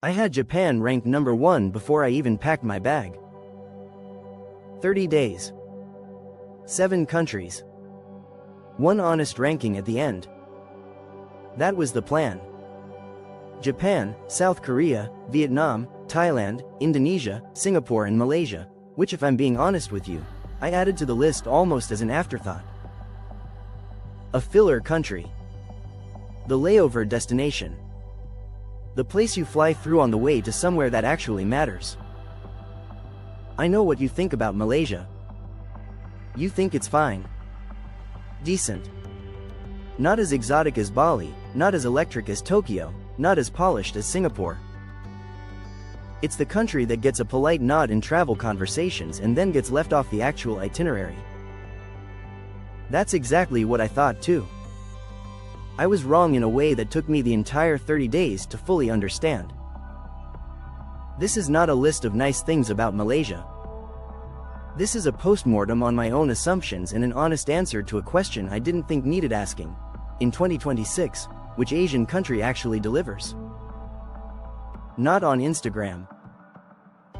I had Japan ranked number 1 before I even packed my bag. 30 days. 7 countries. 1 honest ranking at the end. That was the plan. Japan, South Korea, Vietnam, Thailand, Indonesia, Singapore and Malaysia, which if I'm being honest with you, I added to the list almost as an afterthought. A filler country. The layover destination. The place you fly through on the way to somewhere that actually matters. I know what you think about Malaysia. You think it's fine. Decent. Not as exotic as Bali, not as electric as Tokyo, not as polished as Singapore. It's the country that gets a polite nod in travel conversations and then gets left off the actual itinerary. That's exactly what I thought too. I was wrong in a way that took me the entire 30 days to fully understand. This is not a list of nice things about Malaysia. This is a postmortem on my own assumptions and an honest answer to a question I didn't think needed asking. In 2026, which Asian country actually delivers? Not on Instagram.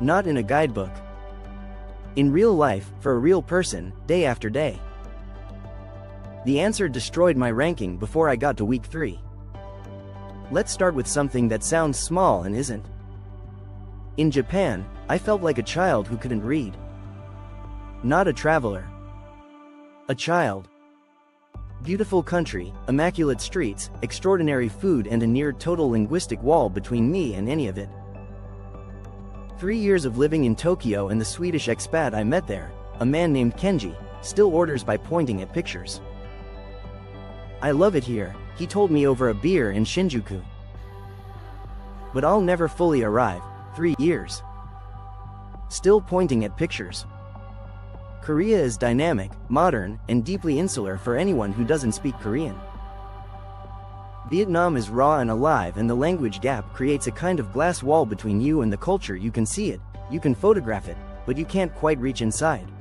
Not in a guidebook. In real life, for a real person, day after day. The answer destroyed my ranking before I got to week 3. Let's start with something that sounds small and isn't. In Japan, I felt like a child who couldn't read. Not a traveler. A child. Beautiful country, immaculate streets, extraordinary food and a near-total linguistic wall between me and any of it. 3 years of living in Tokyo and the Swedish expat I met there, a man named Kenji, still orders by pointing at pictures. I love it here, he told me over a beer in Shinjuku. But I'll never fully arrive, 3 years. Still pointing at pictures. Korea is dynamic, modern, and deeply insular for anyone who doesn't speak Korean. Vietnam is raw and alive and the language gap creates a kind of glass wall between you and the culture. You can see it, you can photograph it, but you can't quite reach inside.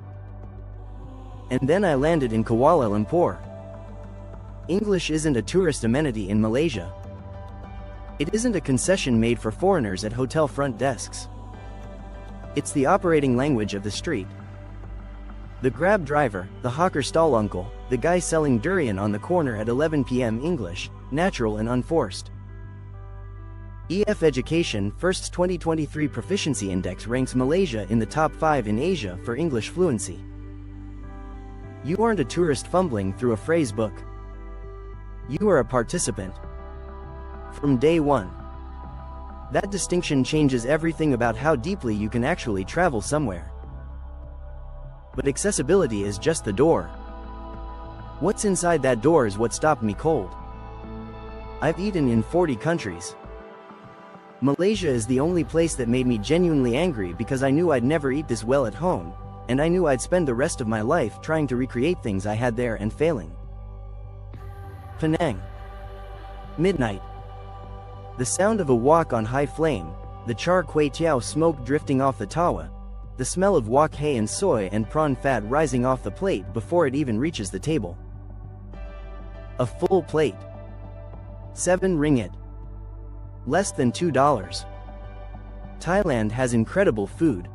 And then I landed in Kuala Lumpur. English isn't a tourist amenity in Malaysia. It isn't a concession made for foreigners at hotel front desks. It's the operating language of the street. The grab driver, the hawker stall uncle, the guy selling durian on the corner at 11 p.m. English, natural and unforced. EF Education First's 2023 Proficiency Index ranks Malaysia in the top 5 in Asia for English fluency. You aren't a tourist fumbling through a phrase book. You are a participant. From day one. That distinction changes everything about how deeply you can actually travel somewhere. But accessibility is just the door. What's inside that door is what stopped me cold. I've eaten in 40 countries. Malaysia is the only place that made me genuinely angry because I knew I'd never eat this well at home, and I knew I'd spend the rest of my life trying to recreate things I had there and failing. Penang. Midnight. The sound of a wok on high flame, the char kway teow smoke drifting off the tawa, the smell of wok hay and soy and prawn fat rising off the plate before it even reaches the table. A full plate. 7 ringgit. Less than $2. Thailand has incredible food.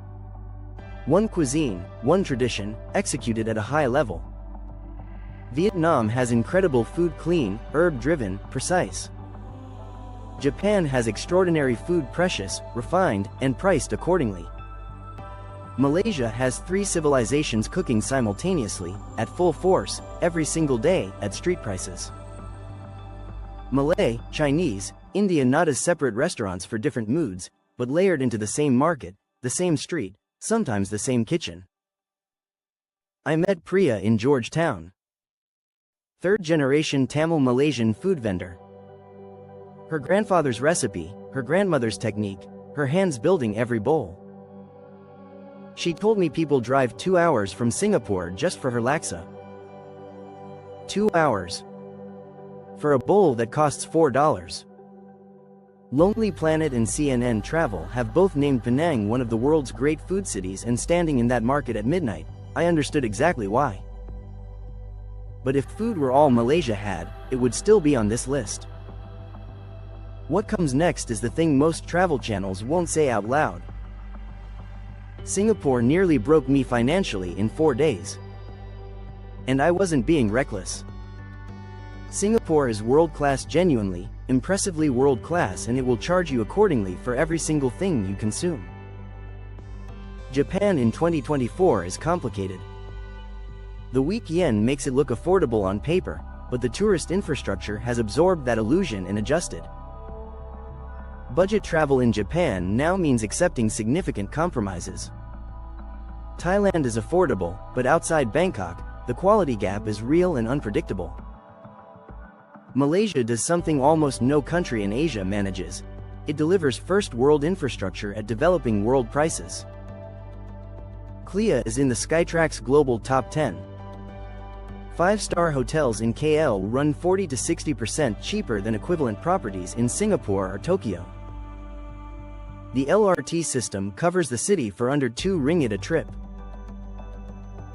One cuisine, one tradition, executed at a high level. Vietnam has incredible food, clean, herb-driven, precise. Japan has extraordinary food, precious, refined, and priced accordingly. Malaysia has 3 civilizations cooking simultaneously, at full force, every single day, at street prices. Malay, Chinese, India not as separate restaurants for different moods, but layered into the same market, the same street, sometimes the same kitchen. I met Priya in Georgetown. 3rd-generation Tamil Malaysian food vendor. Her grandfather's recipe, her grandmother's technique, her hands building every bowl. She told me people drive 2 hours from Singapore just for her laksa. 2 hours. For a bowl that costs $4. Lonely Planet and CNN Travel have both named Penang one of the world's great food cities, and standing in that market at midnight, I understood exactly why. But if food were all Malaysia had, it would still be on this list. What comes next is the thing most travel channels won't say out loud. Singapore nearly broke me financially in 4 days. And I wasn't being reckless. Singapore is world-class, genuinely, impressively world-class, and it will charge you accordingly for every single thing you consume. Japan in 2024 is complicated. The weak yen makes it look affordable on paper, but the tourist infrastructure has absorbed that illusion and adjusted. Budget travel in Japan now means accepting significant compromises. Thailand is affordable, but outside Bangkok, the quality gap is real and unpredictable. Malaysia does something almost no country in Asia manages. It delivers first-world infrastructure at developing world prices. CLIA is in the Skytrax Global Top 10. 5-star hotels in KL run 40 to 60% cheaper than equivalent properties in Singapore or Tokyo. The LRT system covers the city for under 2 ringgit a trip.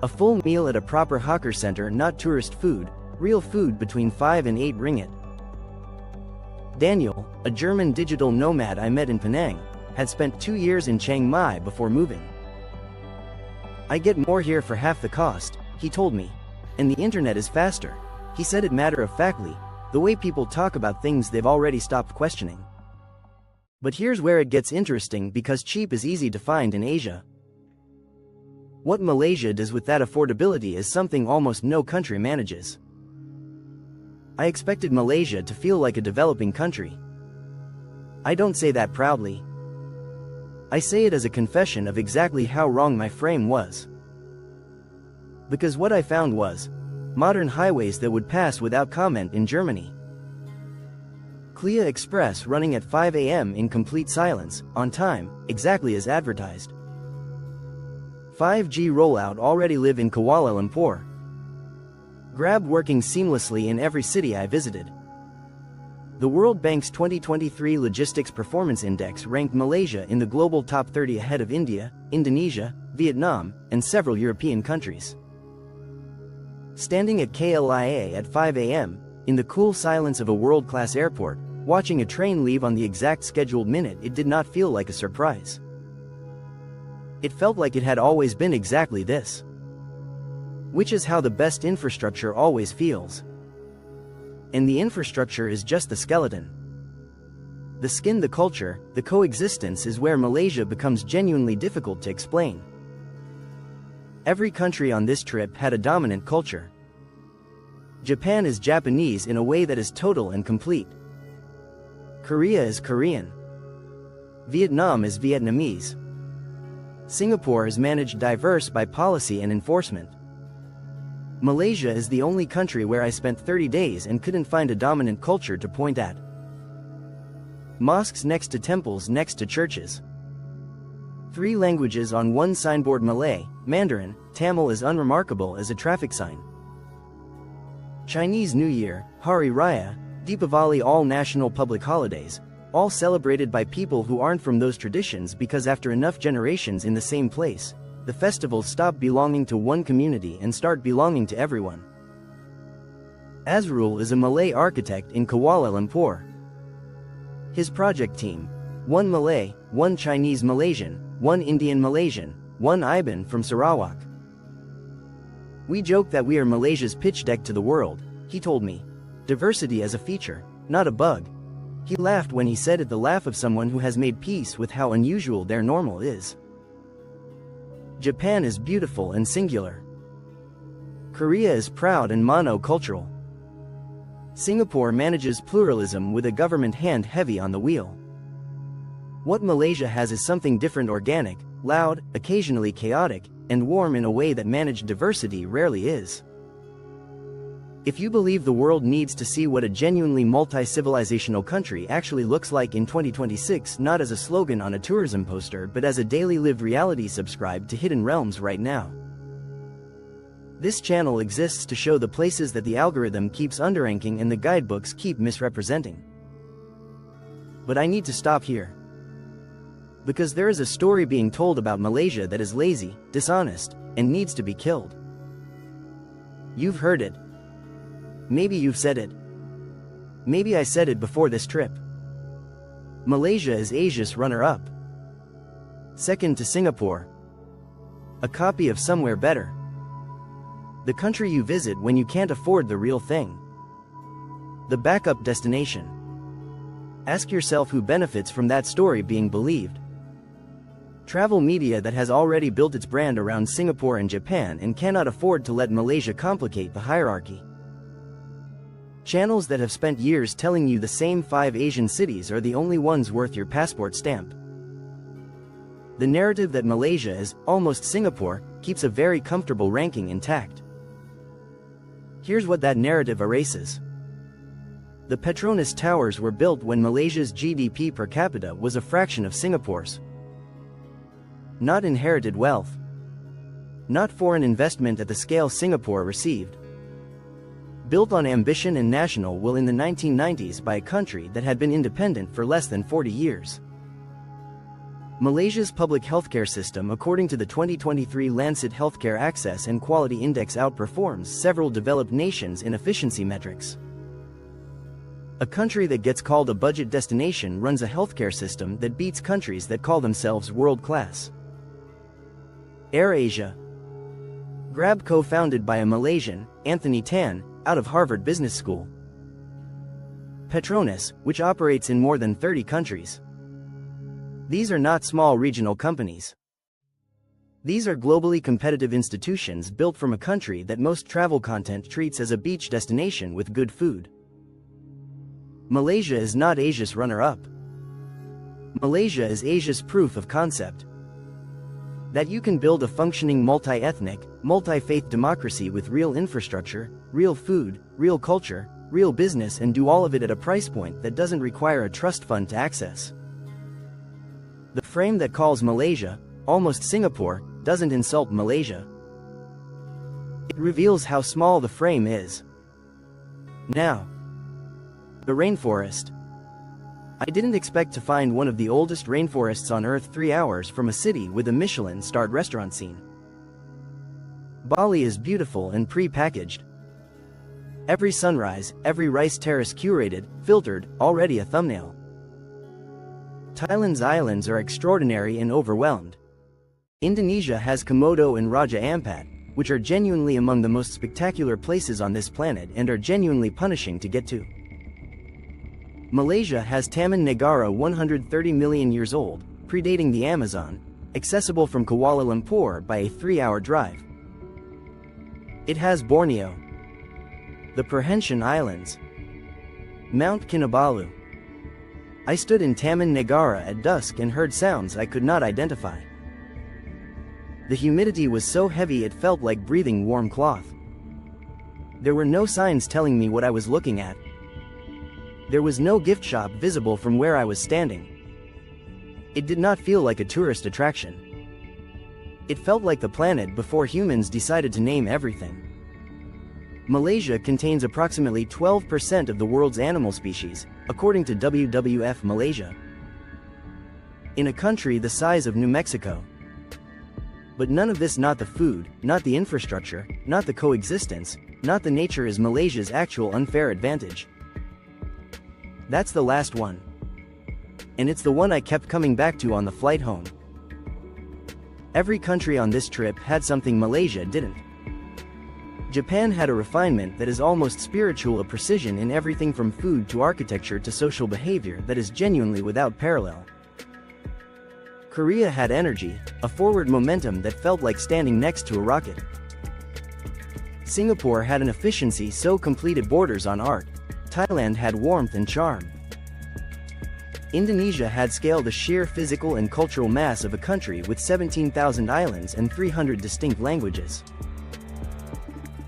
A full meal at a proper hawker center, not tourist food, real food, between 5 and 8 ringgit. Daniel, a German digital nomad I met in Penang, had spent 2 years in Chiang Mai before moving. I get more here for half the cost, he told me. And the internet is faster. He said it matter-of-factly, the way people talk about things they've already stopped questioning. But here's where it gets interesting, because cheap is easy to find in Asia. What Malaysia does with that affordability is something almost no country manages. I expected Malaysia to feel like a developing country. I don't say that proudly. I say it as a confession of exactly how wrong my frame was. Because what I found was modern highways that would pass without comment in Germany. CLIA Express running at 5 a.m. in complete silence, on time, exactly as advertised. 5G rollout already live in Kuala Lumpur. Grab working seamlessly in every city I visited. The World Bank's 2023 Logistics Performance Index ranked Malaysia in the global top 30 ahead of India, Indonesia, Vietnam, and several European countries. Standing at KLIA at 5 a.m., in the cool silence of a world-class airport, watching a train leave on the exact scheduled minute, it did not feel like a surprise. It felt like it had always been exactly this. Which is how the best infrastructure always feels. And the infrastructure is just the skeleton. The skin, the culture, the coexistence is where Malaysia becomes genuinely difficult to explain. Every country on this trip had a dominant culture. Japan is Japanese in a way that is total and complete. Korea is Korean. Vietnam is Vietnamese. Singapore is managed diverse by policy and enforcement. Malaysia is the only country where I spent 30 days and couldn't find a dominant culture to point at. Mosques next to temples next to churches. 3 languages on one signboard: Malay, Mandarin, Tamil is unremarkable as a traffic sign. Chinese New Year, Hari Raya, Deepavali, all national public holidays, all celebrated by people who aren't from those traditions, because after enough generations in the same place, the festivals stop belonging to one community and start belonging to everyone. Azrul is a Malay architect in Kuala Lumpur. His project team: 1 Malay, 1 Chinese Malaysian, 1 Indian Malaysian, 1 Iban from Sarawak. We joke that we are Malaysia's pitch deck to the world, he told me. Diversity as a feature, not a bug. He laughed when he said it, the laugh of someone who has made peace with how unusual their normal is. Japan is beautiful and singular. Korea is proud and monocultural. Singapore manages pluralism with a government hand heavy on the wheel. What Malaysia has is something different: organic, loud, occasionally chaotic, and warm in a way that managed diversity rarely is. If you believe the world needs to see what a genuinely multi-civilizational country actually looks like in 2026, not as a slogan on a tourism poster but as a daily lived reality, subscribe to Hidden Realms right now. This channel exists to show the places that the algorithm keeps underranking and the guidebooks keep misrepresenting. But I need to stop here. Because there is a story being told about Malaysia that is lazy, dishonest, and needs to be killed. You've heard it. Maybe you've said it. Maybe I said it before this trip. Malaysia is Asia's runner-up. Second to Singapore. A copy of somewhere better. The country you visit when you can't afford the real thing. The backup destination. Ask yourself who benefits from that story being believed. Travel media that has already built its brand around Singapore and Japan and cannot afford to let Malaysia complicate the hierarchy. Channels that have spent years telling you the same 5 Asian cities are the only ones worth your passport stamp. The narrative that Malaysia is almost Singapore keeps a very comfortable ranking intact. Here's what that narrative erases. The Petronas Towers were built when Malaysia's GDP per capita was a fraction of Singapore's. Not inherited wealth. Not foreign investment at the scale Singapore received. Built on ambition and national will in the 1990s by a country that had been independent for less than 40 years. Malaysia's public healthcare system, according to the 2023 Lancet Healthcare Access and Quality Index, outperforms several developed nations in efficiency metrics. A country that gets called a budget destination runs a healthcare system that beats countries that call themselves world-class. AirAsia. Grab, co-founded by a Malaysian, Anthony Tan, out of Harvard Business School. Petronas, which operates in more than 30 countries. These are not small regional companies. These are globally competitive institutions built from a country that most travel content treats as a beach destination with good food. Malaysia is not Asia's runner-up. Malaysia is Asia's proof of concept. That you can build a functioning multi-ethnic, multi-faith democracy with real infrastructure, real food, real culture, real business, and do all of it at a price point that doesn't require a trust fund to access. The frame that calls Malaysia almost Singapore doesn't insult Malaysia. It reveals how small the frame is. Now, the rainforest. I didn't expect to find one of the oldest rainforests on Earth 3 hours from a city with a Michelin-starred restaurant scene. Bali is beautiful and pre-packaged. Every sunrise, every rice terrace curated, filtered, already a thumbnail. Thailand's islands are extraordinary and overwhelmed. Indonesia has Komodo and Raja Ampat, which are genuinely among the most spectacular places on this planet and are genuinely punishing to get to. Malaysia has Taman Negara 130 million years old, predating the Amazon, accessible from Kuala Lumpur by a 3-hour drive. It has Borneo, the Perhentian Islands, Mount Kinabalu. I stood in Taman Negara at dusk and heard sounds I could not identify. The humidity was so heavy it felt like breathing warm cloth. There were no signs telling me what I was looking at. There was no gift shop visible from where I was standing. It did not feel like a tourist attraction. It felt like the planet before humans decided to name everything. Malaysia contains approximately 12% of the world's animal species, according to WWF Malaysia. In a country the size of New Mexico. But none of this, not the food, not the infrastructure, not the coexistence, not the nature, is Malaysia's actual unfair advantage. That's the last one. And it's the one I kept coming back to on the flight home. Every country on this trip had something Malaysia didn't. Japan had a refinement that is almost spiritual, a precision in everything from food to architecture to social behavior that is genuinely without parallel. Korea had energy, a forward momentum that felt like standing next to a rocket. Singapore had an efficiency so complete it borders on art. Thailand had warmth and charm. Indonesia had scale, the sheer physical and cultural mass of a country with 17,000 islands and 300 distinct languages.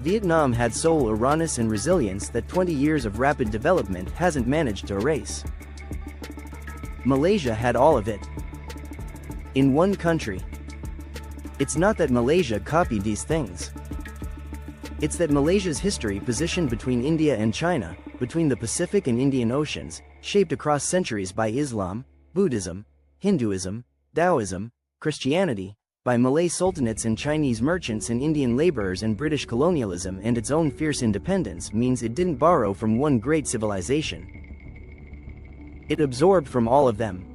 Vietnam had soul, a rawness and resilience that 20 years of rapid development hasn't managed to erase. Malaysia had all of it. In one country. It's not that Malaysia copied these things. It's that Malaysia's history, positioned between India and China, between the Pacific and Indian Oceans, shaped across centuries by Islam, Buddhism, Hinduism, Taoism, Christianity, by Malay sultanates and Chinese merchants and Indian laborers and British colonialism, and its own fierce independence means it didn't borrow from one great civilization. It absorbed from all of them.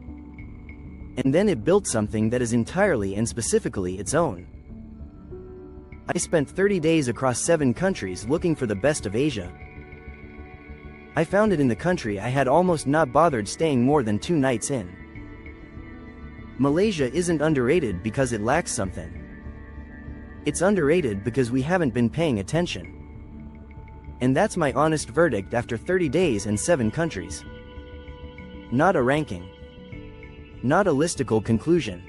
And then it built something that is entirely and specifically its own. I spent 30 days across 7 countries looking for the best of Asia. I found it in the country I had almost not bothered staying more than 2 nights in. Malaysia isn't underrated because it lacks something. It's underrated because we haven't been paying attention. And that's my honest verdict after 30 days and 7 countries. Not a ranking. Not a listicle conclusion.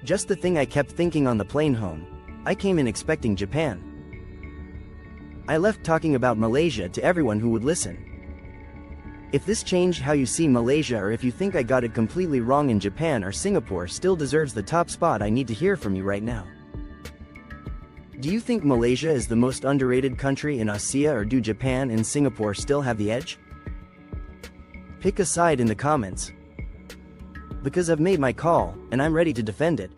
Just the thing I kept thinking on the plane home. I came in expecting Japan. I left talking about Malaysia to everyone who would listen. If this changed how you see Malaysia, or if you think I got it completely wrong in Japan or Singapore still deserves the top spot, I need to hear from you right now. Do you think Malaysia is the most underrated country in Asia, or do Japan and Singapore still have the edge? Pick a side in the comments. Because I've made my call, and I'm ready to defend it.